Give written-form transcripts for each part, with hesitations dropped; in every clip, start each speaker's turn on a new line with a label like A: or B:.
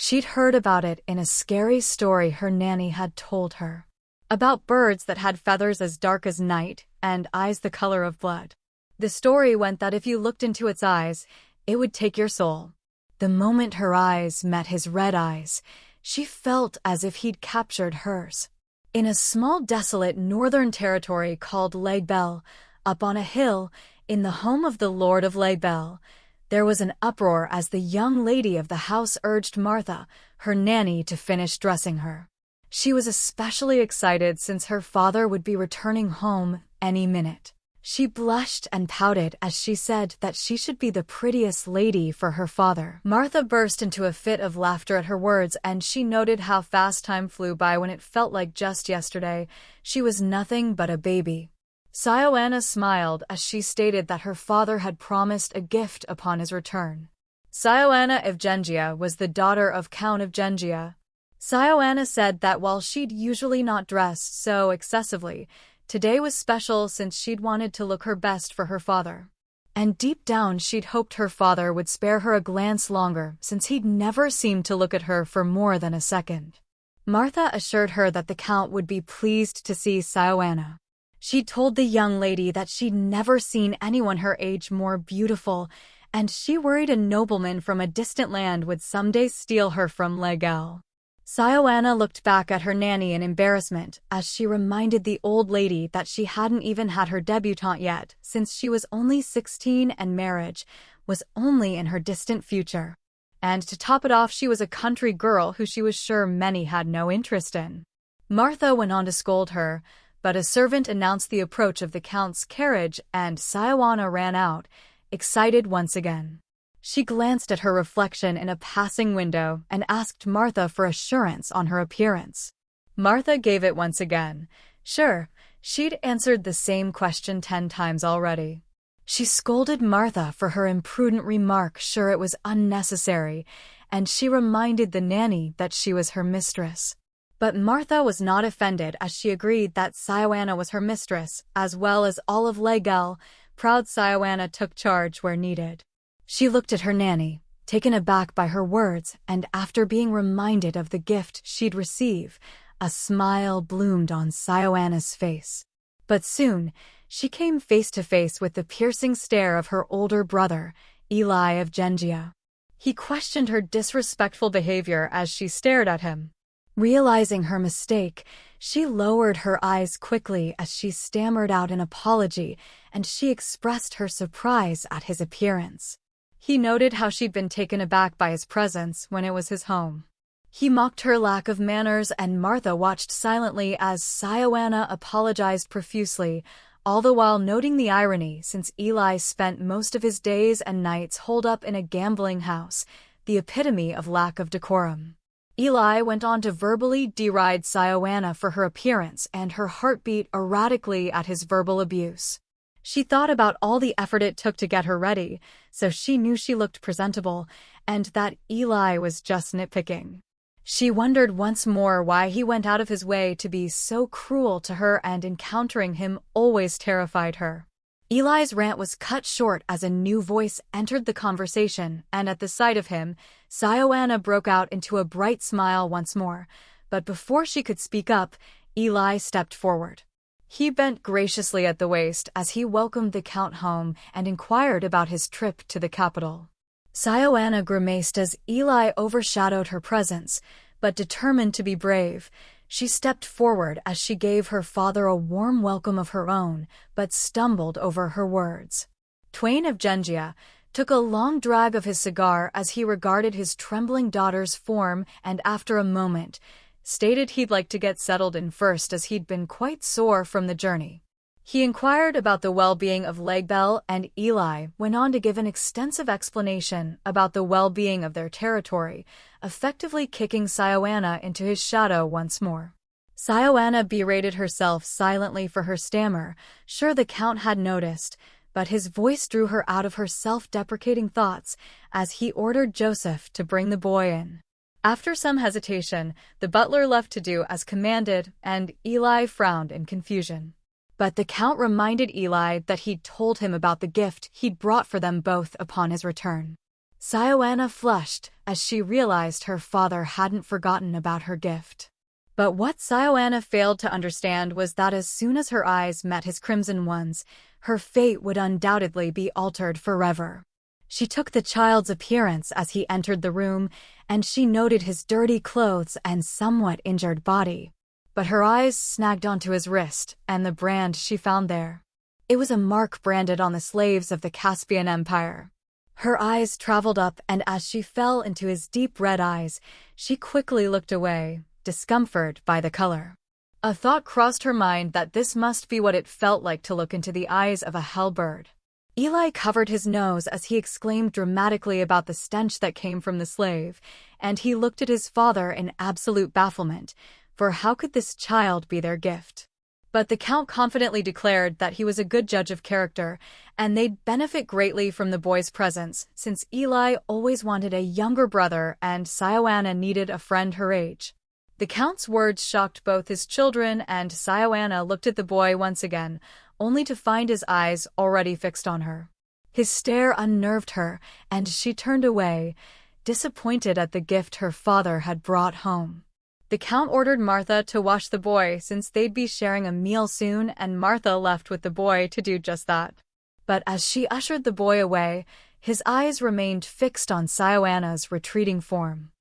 A: She'd heard about it in a scary story her nanny had told her. About birds that had feathers as dark as night and eyes the color of blood. The story went that if you looked into its eyes, it would take your soul. The moment her eyes met his red eyes, she felt as if he'd captured hers. In a small desolate northern territory called Legbel, up on a hill, in the home of the Lord of Legbel, there was an uproar as the young lady of the house urged Martha, her nanny, to finish dressing her. She was especially excited since her father would be returning home any minute. She blushed and pouted as she said that she should be the prettiest lady for her father. Martha burst into a fit of laughter at her words, and she noted how fast time flew by when it felt like just yesterday she was nothing but a baby. Sioana smiled as she stated that her father had promised a gift upon his return. Sioana of Gengia was the daughter of Count of Gengia. Sioana said that while she'd usually not dress so excessively, today was special since she'd wanted to look her best for her father. And deep down she'd hoped her father would spare her a glance longer since he'd never seemed to look at her for more than a second. Martha assured her that the Count would be pleased to see Sioana. She told the young lady that she'd never seen anyone her age more beautiful, and she worried a nobleman from a distant land would someday steal her from Legel. Sioana looked back at her nanny in embarrassment as she reminded the old lady that she hadn't even had her debutante yet, since she was only 16 and marriage was only in her distant future. And to top it off, she was a country girl who she was sure many had no interest in. Martha went on to scold her, but a servant announced the approach of the Count's carriage and Sioana ran out, excited once again. She glanced at her reflection in a passing window and asked Martha for assurance on her appearance. Martha gave it once again. Sure, she'd answered the same question 10 times already. She scolded Martha for her imprudent remark, sure it was unnecessary, and she reminded the nanny that she was her mistress. But Martha was not offended as she agreed that Sioana was her mistress, as well as all of Legel. Proud Sioana took charge where needed. She looked at her nanny, taken aback by her words, and after being reminded of the gift she'd receive, a smile bloomed on Sioana's face. But soon, she came face to face with the piercing stare of her older brother, Eli of Gengia. He questioned her disrespectful behavior as she stared at him. Realizing her mistake, she lowered her eyes quickly as she stammered out an apology, and she expressed her surprise at his appearance. He noted how she'd been taken aback by his presence when it was his home. He mocked her lack of manners, and Martha watched silently as Sioana apologized profusely, all the while noting the irony since Eli spent most of his days and nights holed up in a gambling house, the epitome of lack of decorum. Eli went on to verbally deride Sioana for her appearance, and her heart beat erratically at his verbal abuse. She thought about all the effort it took to get her ready, so she knew she looked presentable, and that Eli was just nitpicking. She wondered once more why he went out of his way to be so cruel to her, and encountering him always terrified her. Eli's rant was cut short as a new voice entered the conversation, and at the sight of him, Sioana broke out into a bright smile once more. But before she could speak up, Eli stepped forward. He bent graciously at the waist as he welcomed the Count home and inquired about his trip to the capital. Sioana grimaced as Eli overshadowed her presence, but determined to be brave, she stepped forward as she gave her father a warm welcome of her own, but stumbled over her words. Twain of Gengia took a long drag of his cigar as he regarded his trembling daughter's form, and after a moment, stated he'd like to get settled in first as he'd been quite sore from the journey. He inquired about the well-being of Legbel, and Eli went on to give an extensive explanation about the well-being of their territory, effectively kicking Sioana into his shadow once more. Sioana berated herself silently for her stammer, sure the Count had noticed, but his voice drew her out of her self-deprecating thoughts as he ordered Joseph to bring the boy in. After some hesitation, the butler left to do as commanded, and Eli frowned in confusion. But the Count reminded Eli that he'd told him about the gift he'd brought for them both upon his return. Sioana flushed as she realized her father hadn't forgotten about her gift. But what Sioana failed to understand was that as soon as her eyes met his crimson ones, her fate would undoubtedly be altered forever. She took the child's appearance as he entered the room, and she noted his dirty clothes and somewhat injured body. But her eyes snagged onto his wrist and the brand she found there. It was a mark branded on the slaves of the Caspian Empire. Her eyes traveled up, and as she fell into his deep red eyes, she quickly looked away, discomforted by the color. A thought crossed her mind that this must be what it felt like to look into the eyes of a hellbird. Eli covered his nose as he exclaimed dramatically about the stench that came from the slave, and he looked at his father in absolute bafflement, for how could this child be their gift? But the Count confidently declared that he was a good judge of character, and they'd benefit greatly from the boy's presence, since Eli always wanted a younger brother and Sioana needed a friend her age. The Count's words shocked both his children, and Sioana looked at the boy once again, only to find his eyes already fixed on her. His stare unnerved her, and she turned away, disappointed at the gift her father had brought home. The Count ordered Martha to wash the boy since they'd be sharing a meal soon, and Martha left with the boy to do just that. But as she ushered the boy away, his eyes remained fixed on Sioana's retreating form.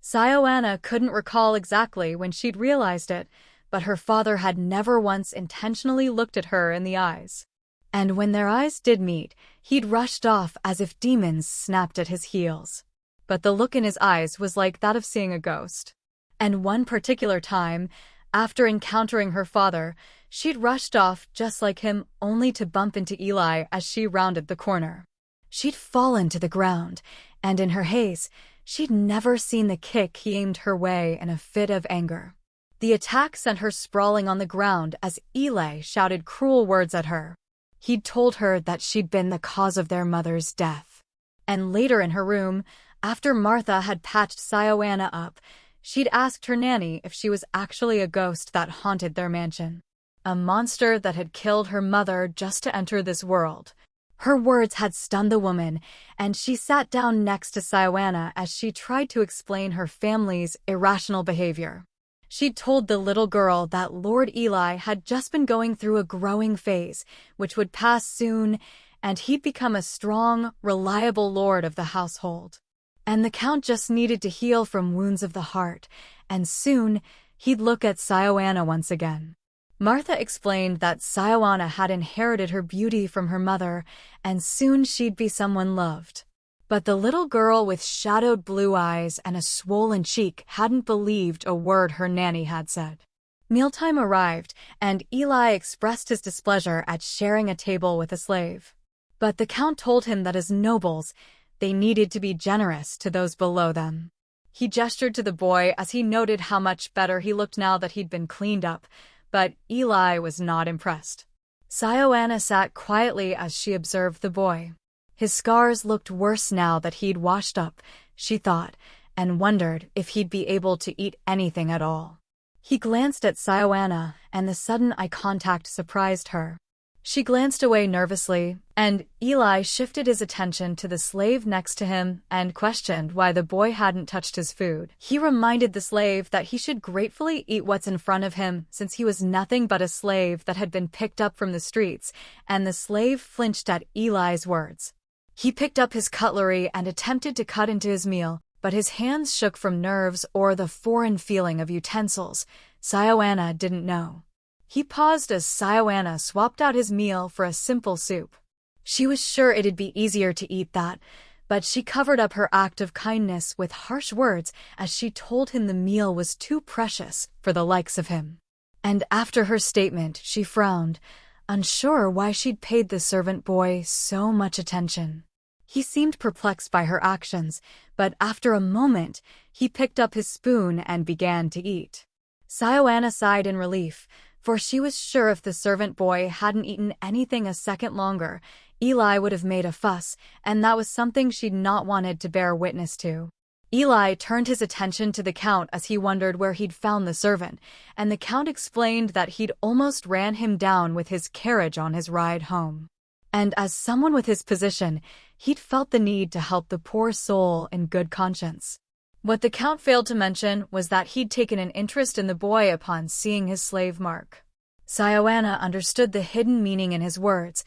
A: Sioana couldn't recall exactly when she'd realized it, but her father had never once intentionally looked at her in the eyes. And when their eyes did meet, he'd rushed off as if demons snapped at his heels. But the look in his eyes was like that of seeing a ghost. And one particular time, after encountering her father, she'd rushed off just like him, only to bump into Eli as she rounded the corner. She'd fallen to the ground, and in her haste, she'd never seen the kick he aimed her way in a fit of anger. The attack sent her sprawling on the ground as Eli shouted cruel words at her. He'd told her that she'd been the cause of their mother's death. And later in her room, after Martha had patched Sioana up, she'd asked her nanny if she was actually a ghost that haunted their mansion. A monster that had killed her mother just to enter this world. Her words had stunned the woman, and she sat down next to Sioana as she tried to explain her family's irrational behavior. She'd told the little girl that Lord Eli had just been going through a growing phase, which would pass soon, and he'd become a strong, reliable lord of the household. And the Count just needed to heal from wounds of the heart, and soon he'd look at Sioana once again. Martha explained that Sioana had inherited her beauty from her mother, and soon she'd be someone loved. But the little girl with shadowed blue eyes and a swollen cheek hadn't believed a word her nanny had said. Mealtime arrived, and Eli expressed his displeasure at sharing a table with a slave. But the Count told him that as nobles, they needed to be generous to those below them. He gestured to the boy as he noted how much better he looked now that he'd been cleaned up, but Eli was not impressed. Sioana sat quietly as she observed the boy. His scars looked worse now that he'd washed up, she thought, and wondered if he'd be able to eat anything at all. He glanced at Sioana, and the sudden eye contact surprised her. She glanced away nervously, and Eli shifted his attention to the slave next to him and questioned why the boy hadn't touched his food. He reminded the slave that he should gratefully eat what's in front of him since he was nothing but a slave that had been picked up from the streets, and the slave flinched at Eli's words. He picked up his cutlery and attempted to cut into his meal, but his hands shook from nerves or the foreign feeling of utensils. Sioana didn't know. He paused as Sioana swapped out his meal for a simple soup. She was sure it'd be easier to eat that, but she covered up her act of kindness with harsh words as she told him the meal was too precious for the likes of him. And after her statement, she frowned, unsure why she'd paid the servant boy so much attention. He seemed perplexed by her actions, but after a moment, he picked up his spoon and began to eat. Sioana sighed in relief, for she was sure if the servant boy hadn't eaten anything a second longer, Eli would have made a fuss, and that was something she'd not wanted to bear witness to. Eli turned his attention to the Count as he wondered where he'd found the servant, and the Count explained that he'd almost ran him down with his carriage on his ride home. And as someone with his position, he'd felt the need to help the poor soul in good conscience. What the Count failed to mention was that he'd taken an interest in the boy upon seeing his slave mark. Sioana understood the hidden meaning in his words.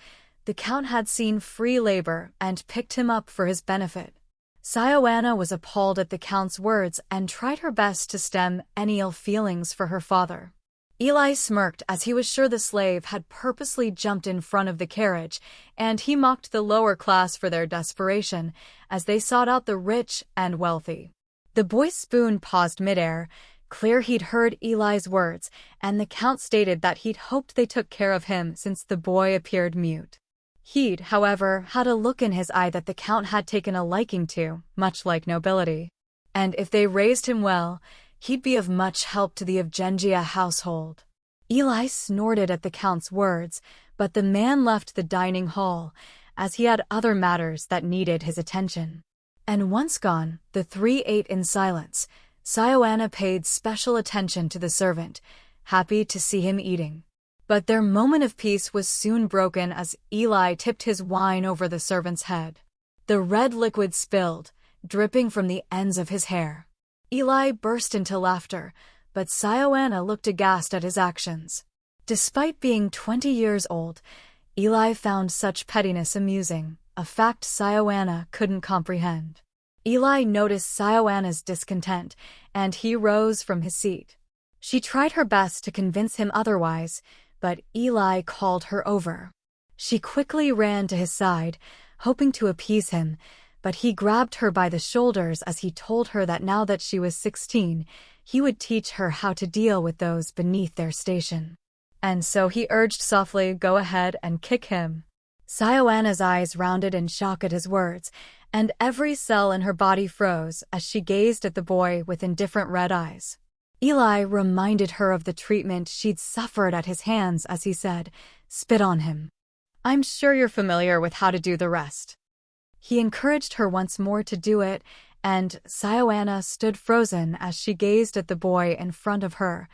A: The Count had seen free labor and picked him up for his benefit. Sioana was appalled at the Count's words and tried her best to stem any ill feelings for her father. Eli smirked as he was sure the slave had purposely jumped in front of the carriage, and he mocked the lower class for their desperation as they sought out the rich and wealthy. The boy's spoon paused midair, clear he'd heard Eli's words, and the Count stated that he'd hoped they took care of him since the boy appeared mute. He'd, however, had a look in his eye that the Count had taken a liking to, much like nobility. And if they raised him well, he'd be of much help to the Evgengia household. Eli snorted at the Count's words, but the man left the dining hall, as he had other matters that needed his attention. And once gone, the three ate in silence. Sioana paid special attention to the servant, happy to see him eating. But their moment of peace was soon broken as Eli tipped his wine over the servant's head. The red liquid spilled, dripping from the ends of his hair. Eli burst into laughter, but Sioana looked aghast at his actions. Despite being 20 years old, Eli found such pettiness amusing, a fact Sioana couldn't comprehend. Eli noticed Sioana's discontent, and he rose from his seat. She tried her best to convince him otherwise, but Eli called her over. She quickly ran to his side, hoping to appease him, but he grabbed her by the shoulders as he told her that now that she was 16, he would teach her how to deal with those beneath their station. And so he urged softly, "Go ahead and kick him." Sioana's eyes rounded in shock at his words, and every cell in her body froze as she gazed at the boy with indifferent red eyes. Eli reminded her of the treatment she'd suffered at his hands as he said, "Spit on him. I'm sure you're familiar with how to do the rest." He encouraged her once more to do it, and Sioana stood frozen as she gazed at the boy in front of her,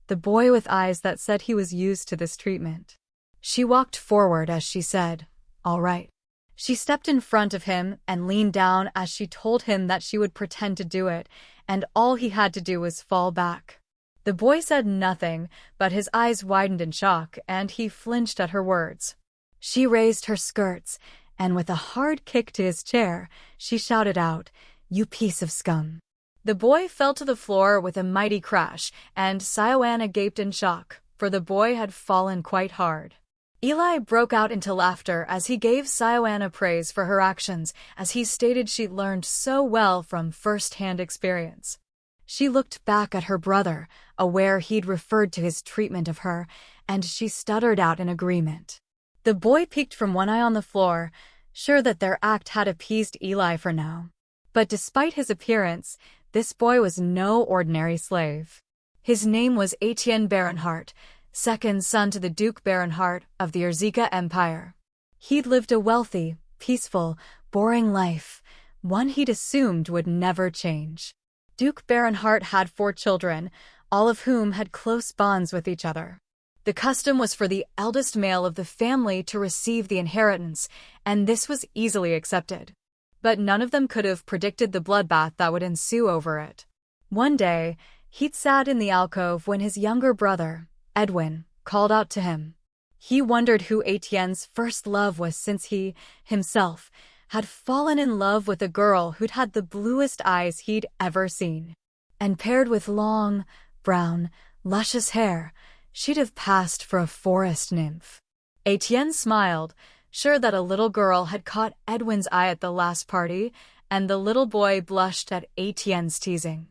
A: the boy with eyes that said he was used to this treatment. She walked forward as she said, "All right." She stepped in front of him and leaned down as she told him that she would pretend to do it, and all he had to do was fall back. The boy said nothing, but his eyes widened in shock, and he flinched at her words. She raised her skirts, and with a hard kick to his chair, she shouted out, "You piece of scum." The boy fell to the floor with a mighty crash, and Sioana gaped in shock, for the boy had fallen quite hard. Eli broke out into laughter as he gave Sioana praise for her actions, as he stated she'd learned so well from first-hand experience. She looked back at her brother, aware he'd referred to his treatment of her, and she stuttered out in agreement. The boy peeked from one eye on the floor, sure that their act had appeased Eli for now. But despite his appearance, this boy was no ordinary slave. His name was Etienne Baronhardt, second son to the Duke Baronhardt of the Erzika Empire. He'd lived a wealthy, peaceful, boring life, one he'd assumed would never change. Duke Baronhardt had 4 children, all of whom had close bonds with each other. The custom was for the eldest male of the family to receive the inheritance, and this was easily accepted. But none of them could have predicted the bloodbath that would ensue over it. One day, he'd sat in the alcove when his younger brother, Edwin, called out to him. He wondered who Etienne's first love was, since he, himself, had fallen in love with a girl who'd had the bluest eyes he'd ever seen. And paired with long, brown, luscious hair, she'd have passed for a forest nymph. Etienne smiled, sure that a little girl had caught Edwin's eye at the last party, and the little boy blushed at Etienne's teasing.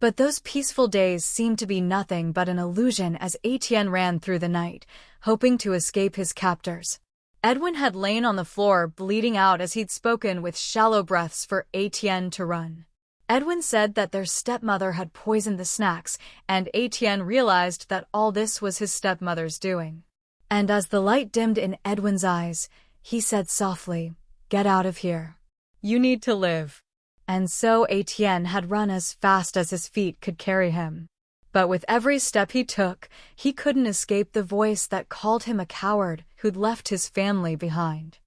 A: But those peaceful days seemed to be nothing but an illusion as Etienne ran through the night, hoping to escape his captors. Edwin had lain on the floor bleeding out as he'd spoken with shallow breaths for Etienne to run. Edwin said that their stepmother had poisoned the snacks, and Etienne realized that all this was his stepmother's doing. And as the light dimmed in Edwin's eyes, he said softly, "Get out of here. You need to live." And so Etienne had run as fast as his feet could carry him. But with every step he took, he couldn't escape the voice that called him a coward who'd left his family behind.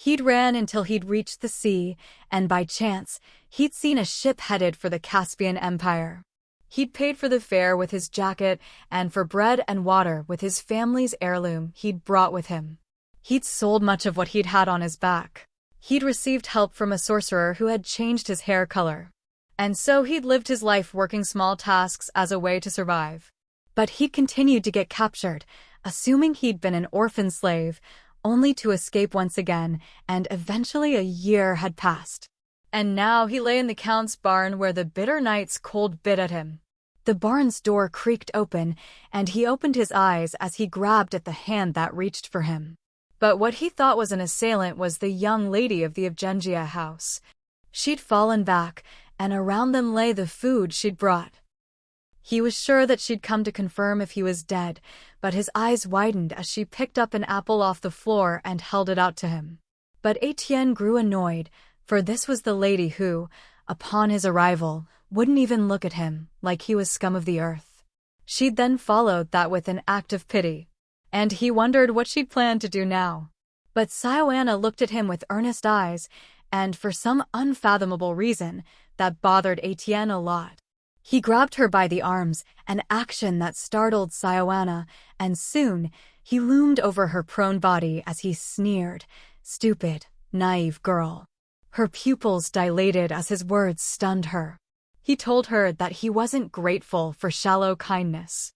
A: He'd ran until he'd reached the sea, and by chance, he'd seen a ship headed for the Caspian Empire. He'd paid for the fare with his jacket and for bread and water with his family's heirloom he'd brought with him. He'd sold much of what he'd had on his back. He'd received help from a sorcerer who had changed his hair color. And so he'd lived his life working small tasks as a way to survive. But he'd continued to get captured, assuming he'd been an orphan slave, only to escape once again, and eventually a year had passed. And now he lay in the Count's barn where the bitter night's cold bit at him. The barn's door creaked open, and he opened his eyes as he grabbed at the hand that reached for him. But what he thought was an assailant was the young lady of the Evgengia house. She'd fallen back, and around them lay the food she'd brought. He was sure that she'd come to confirm if he was dead, but his eyes widened as she picked up an apple off the floor and held it out to him. But Etienne grew annoyed, for this was the lady who, upon his arrival, wouldn't even look at him, like he was scum of the earth. She'd then followed that with an act of pity, and he wondered what she'd planned to do now. But Sioana looked at him with earnest eyes, and for some unfathomable reason, that bothered Etienne a lot. He grabbed her by the arms, an action that startled Sioana, and soon he loomed over her prone body as he sneered, "Stupid, naive girl." Her pupils dilated as his words stunned her. He told her that he wasn't grateful for shallow kindness.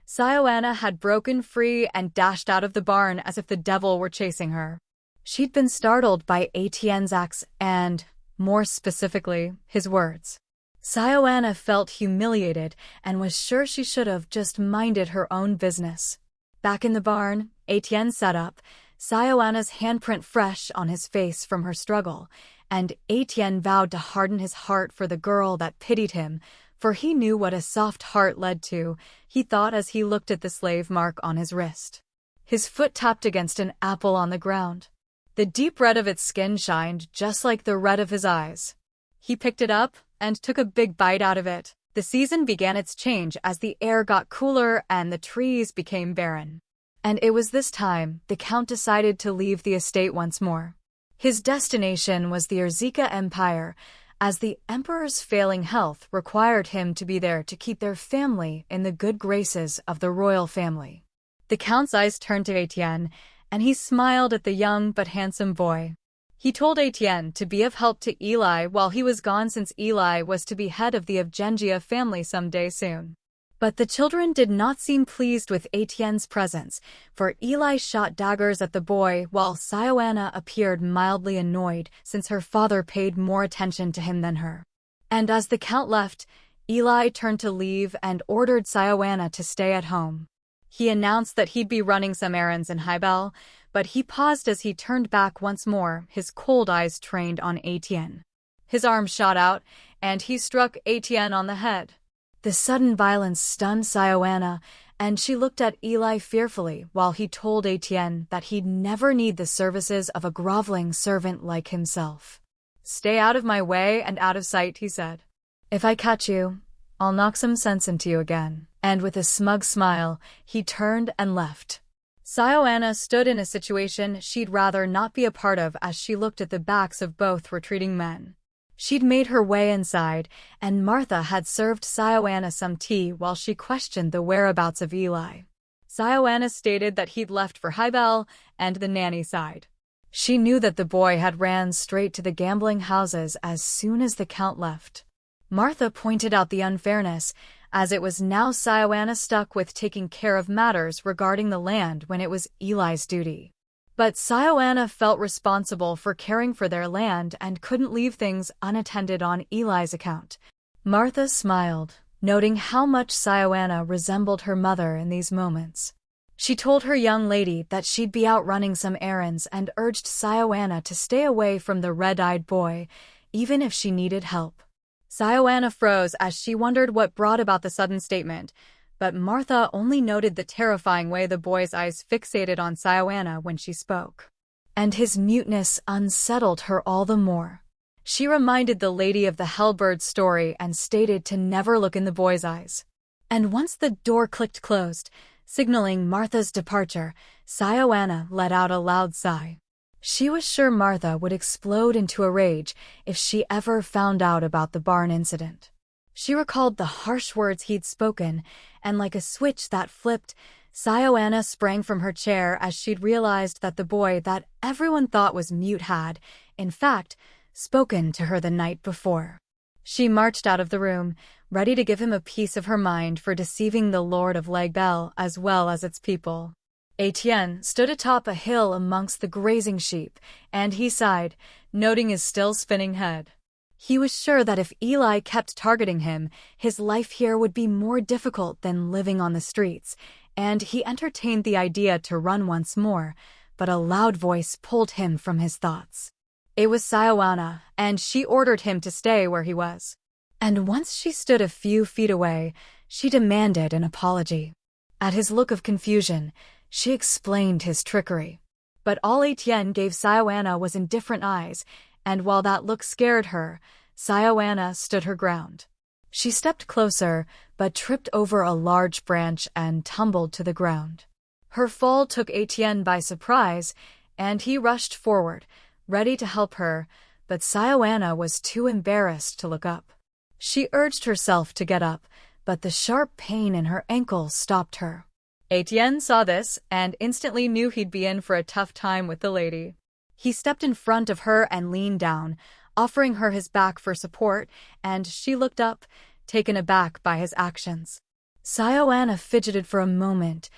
A: Sioana had broken free and dashed out of the barn as if the devil were chasing her. She'd been startled by Etienne's acts and, more specifically, his words. Sioana felt humiliated and was sure she should have just minded her own business. Back in the barn, Etienne sat up, Sioana's handprint fresh on his face from her struggle, and Etienne vowed to harden his heart for the girl that pitied him, for he knew what a soft heart led to, he thought as he looked at the slave mark on his wrist. His foot tapped against an apple on the ground. The deep red of its skin shined just like the red of his eyes. He picked it up and took a big bite out of it. The season began its change as the air got cooler and the trees became barren. And it was this time the Count decided to leave the estate once more. His destination was the Erzika Empire, as the Emperor's failing health required him to be there to keep their family in the good graces of the royal family. The Count's eyes turned to Etienne, and he smiled at the young but handsome boy. He told Etienne to be of help to Eli while he was gone, since Eli was to be head of the Evgengia family someday soon. But the children did not seem pleased with Etienne's presence, for Eli shot daggers at the boy while Sioana appeared mildly annoyed since her father paid more attention to him than her. And as the Count left, Eli turned to leave and ordered Sioana to stay at home. He announced that he'd be running some errands in Hybel, but he paused as he turned back once more, his cold eyes trained on Etienne. His arm shot out, and he struck Etienne on the head. The sudden violence stunned Sioana, and she looked at Eli fearfully while he told Etienne that he'd never need the services of a groveling servant like himself. "Stay out of my way and out of sight," he said. "If I catch you, I'll knock some sense into you again." And with a smug smile, he turned and left. Sioana stood in a situation she'd rather not be a part of as she looked at the backs of both retreating men. She'd made her way inside, and Martha had served Sioana some tea while she questioned the whereabouts of Eli. Sioana stated that he'd left for Hybel and the nanny side. She knew that the boy had ran straight to the gambling houses as soon as the Count left. Martha pointed out the unfairness, as it was now Sioana stuck with taking care of matters regarding the land when it was Eli's duty. But Sioana felt responsible for caring for their land and couldn't leave things unattended on Eli's account. Martha smiled, noting how much Sioana resembled her mother in these moments. She told her young lady that she'd be out running some errands and urged Sioana to stay away from the red-eyed boy, even if she needed help. Sioana froze as she wondered what brought about the sudden statement, but Martha only noted the terrifying way the boy's eyes fixated on Sioana when she spoke. And his muteness unsettled her all the more. She reminded the lady of the Hellbird story and stated to never look in the boy's eyes. And once the door clicked closed, signaling Martha's departure, Sioana let out a loud sigh. She was sure Martha would explode into a rage if she ever found out about the barn incident. She recalled the harsh words he'd spoken, and like a switch that flipped, Sioana sprang from her chair as she'd realized that the boy that everyone thought was mute had, in fact, spoken to her the night before. She marched out of the room, ready to give him a piece of her mind for deceiving the Lord of Legbel as well as its people. Etienne stood atop a hill amongst the grazing sheep, and he sighed, noting his still spinning head. He was sure that if Eli kept targeting him, his life here would be more difficult than living on the streets, and he entertained the idea to run once more, but a loud voice pulled him from his thoughts. It was Sioana, and she ordered him to stay where he was. And once she stood a few feet away, she demanded an apology. At his look of confusion, she explained his trickery. But all Etienne gave Sioana was indifferent eyes, and while that look scared her, Sioana stood her ground. She stepped closer, but tripped over a large branch and tumbled to the ground. Her fall took Etienne by surprise, and he rushed forward, ready to help her, but Sioana was too embarrassed to look up. She urged herself to get up, but the sharp pain in her ankle stopped her. Etienne saw this and instantly knew he'd be in for a tough time with the lady. He stepped in front of her and leaned down, offering her his back for support, and she looked up, taken aback by his actions. Sioana fidgeted for a moment,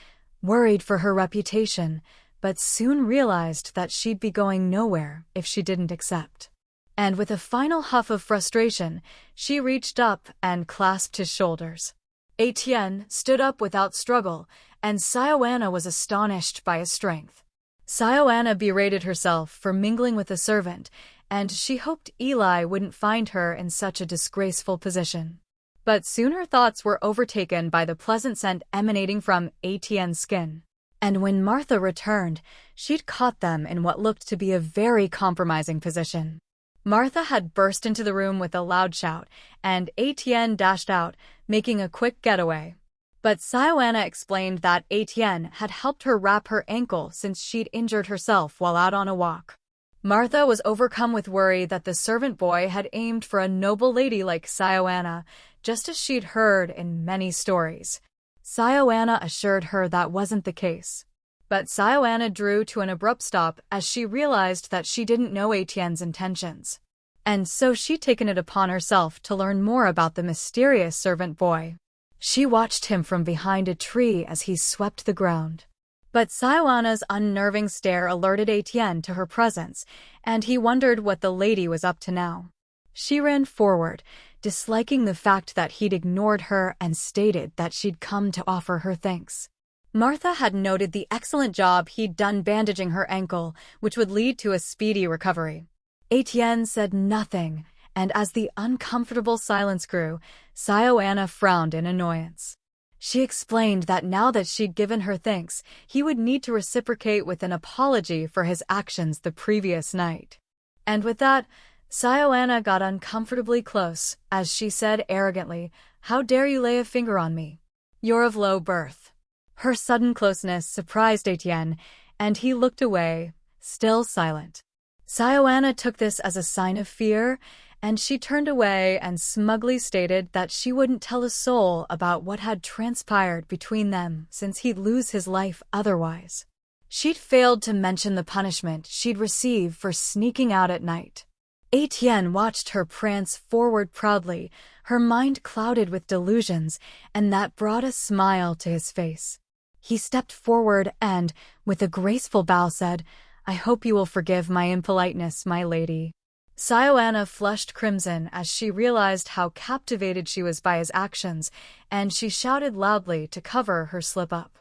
A: worried for her reputation, but soon realized that she'd be going nowhere if she didn't accept. And with a final huff of frustration, she reached up and clasped his shoulders. Etienne stood up without struggle, and Sioana was astonished by his strength. Sioana berated herself for mingling with a servant, and she hoped Eli wouldn't find her in such a disgraceful position. But soon her thoughts were overtaken by the pleasant scent emanating from Etienne's skin. And when Martha returned, she'd caught them in what looked to be a very compromising position. Martha had burst into the room with a loud shout, and Etienne dashed out, making a quick getaway. But Sioana explained that Etienne had helped her wrap her ankle since she'd injured herself while out on a walk. Martha was overcome with worry that the servant boy had aimed for a noble lady like Sioana, just as she'd heard in many stories. Sioana assured her that wasn't the case. But Sioana drew to an abrupt stop as she realized that she didn't know Etienne's intentions. And so she'd taken it upon herself to learn more about the mysterious servant boy. She watched him from behind a tree as he swept the ground. But Sioana's unnerving stare alerted Etienne to her presence, and he wondered what the lady was up to now. She ran forward, disliking the fact that he'd ignored her and stated that she'd come to offer her thanks. Martha had noted the excellent job he'd done bandaging her ankle, which would lead to a speedy recovery. Etienne said nothing, and as the uncomfortable silence grew, Sioana frowned in annoyance. She explained that now that she'd given her thanks, he would need to reciprocate with an apology for his actions the previous night. And with that, Sioana got uncomfortably close, as she said arrogantly, "How dare you lay a finger on me? You're of low birth." Her sudden closeness surprised Etienne, and he looked away, still silent. Sioana took this as a sign of fear, and she turned away and smugly stated that she wouldn't tell a soul about what had transpired between them since he'd lose his life otherwise. She'd failed to mention the punishment she'd receive for sneaking out at night. Etienne watched her prance forward proudly, her mind clouded with delusions, and that brought a smile to his face. He stepped forward and, with a graceful bow, said, "I hope you will forgive my impoliteness, my lady." Sioana flushed crimson as she realized how captivated she was by his actions, and she shouted loudly to cover her slip-up.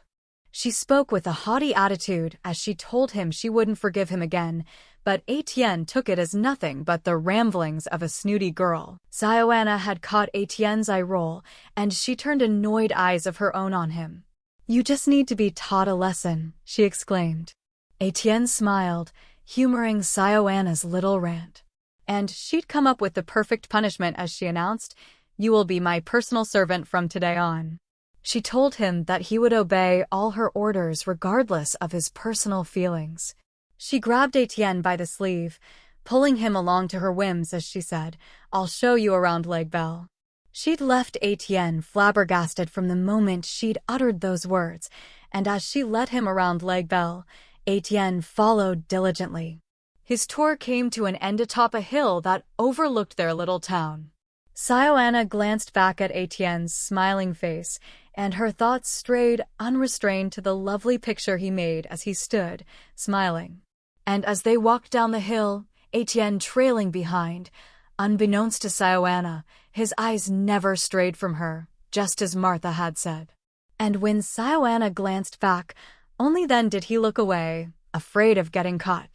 A: She spoke with a haughty attitude as she told him she wouldn't forgive him again, but Etienne took it as nothing but the ramblings of a snooty girl. Sioana had caught Etienne's eye roll, and she turned annoyed eyes of her own on him. "You just need to be taught a lesson," she exclaimed. Etienne smiled, humoring Sioana's little rant. And she'd come up with the perfect punishment as she announced, "You will be my personal servant from today on." She told him that he would obey all her orders regardless of his personal feelings. She grabbed Etienne by the sleeve, pulling him along to her whims as she said, "I'll show you around Leg Bell." She'd left Etienne flabbergasted from the moment she'd uttered those words, and as she led him around Leg Bell, Etienne followed diligently. His tour came to an end atop a hill that overlooked their little town. Sioana glanced back at Etienne's smiling face, and her thoughts strayed unrestrained to the lovely picture he made as he stood, smiling. And as they walked down the hill, Etienne trailing behind, unbeknownst to Sioana, his eyes never strayed from her, just as Martha had said. And when Sioana glanced back, only then did he look away, afraid of getting caught.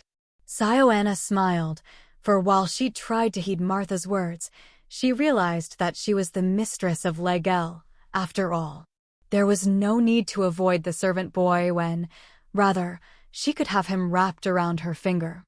A: Sioana smiled, for while she tried to heed Martha's words, she realized that she was the mistress of Legel, after all. There was no need to avoid the servant boy when, rather, she could have him wrapped around her finger.